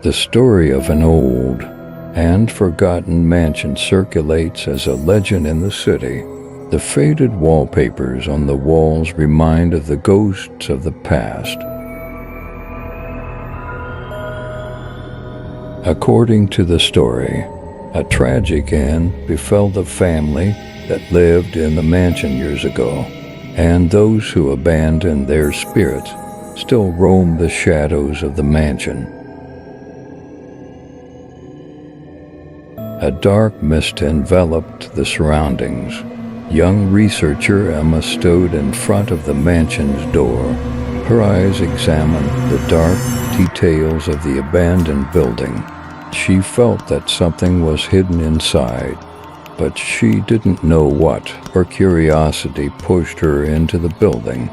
The story of an old and forgotten mansion circulates as a legend in the city. The faded wallpapers on the walls remind of the ghosts of the past. According to the story, a tragic end befell the family that lived in the mansion years ago, and those who abandoned their spirits still roam the shadows of the mansion. A dark mist enveloped the surroundings. Young researcher Emma stood in front of the mansion's door. Her eyes examined the dark details of the abandoned building. She felt that something was hidden inside, but she didn't know what. Her curiosity pushed her into the building.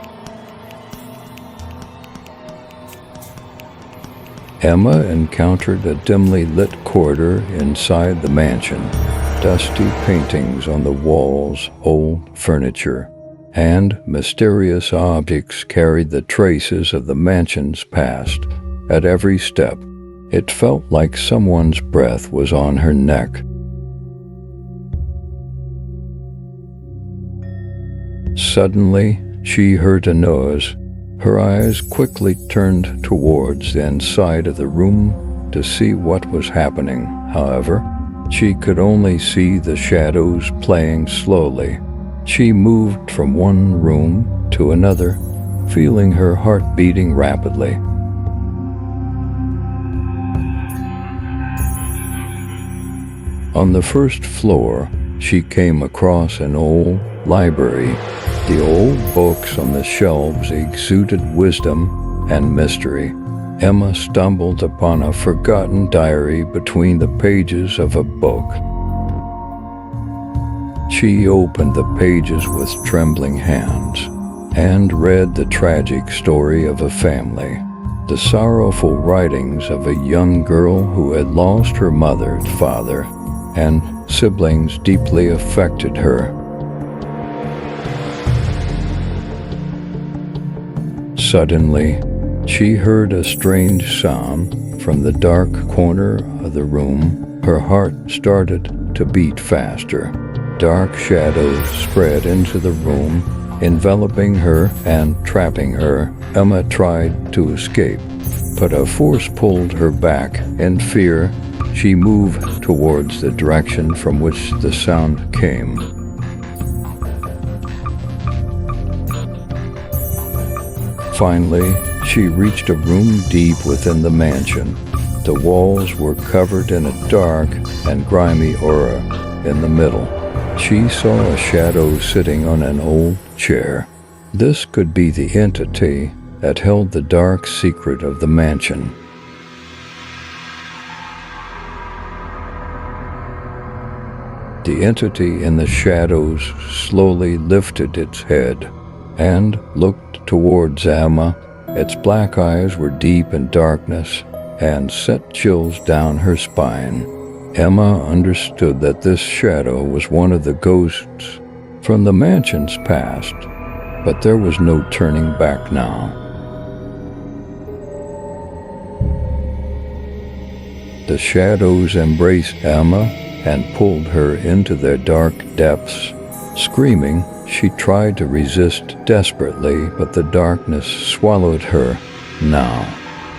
Emma encountered a dimly lit corridor inside the mansion. Dusty paintings on the walls, old furniture, and mysterious objects carried the traces of the mansion's past. At every step, it felt like someone's breath was on her neck. Suddenly, she heard a noise. Her eyes quickly turned towards the inside of the room to see what was happening. However, she could only see the shadows playing slowly. She moved from one room to another, feeling her heart beating rapidly. On the first floor, she came across an old library. The old books on the shelves exuded wisdom and mystery. Emma stumbled upon a forgotten diary between the pages of a book. She opened the pages with trembling hands and read the tragic story of a family. The sorrowful writings of a young girl who had lost her mother, father, and siblings deeply affected her. Suddenly, she heard a strange sound from the dark corner of the room. Her heart started to beat faster. Dark shadows spread into the room, enveloping her and trapping her. Emma tried to escape, but a force pulled her back. In fear, she moved towards the direction from which the sound came. Finally, she reached a room deep within the mansion. The walls were covered in a dark and grimy aura. In the middle, she saw a shadow sitting on an old chair. This could be the entity that held the dark secret of the mansion. The entity in the shadows slowly lifted its head and looked towards Emma. Its black eyes were deep in darkness and sent chills down her spine. Emma understood that this shadow was one of the ghosts from the mansion's past, but there was no turning back now. The shadows embraced Emma and pulled her into their dark depths. Screaming, she tried to resist desperately, but the darkness swallowed her. Now,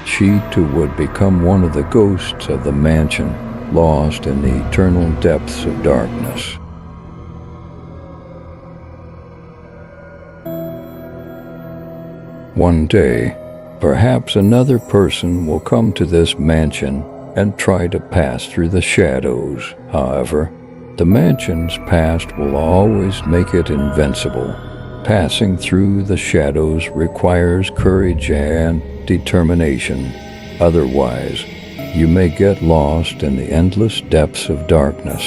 she too would become one of the ghosts of the mansion, lost in the eternal depths of darkness. One day, perhaps another person will come to this mansion and try to pass through the shadows. However, the mansion's past will always make it invincible. Passing through the shadows requires courage and determination. Otherwise, you may get lost in the endless depths of darkness.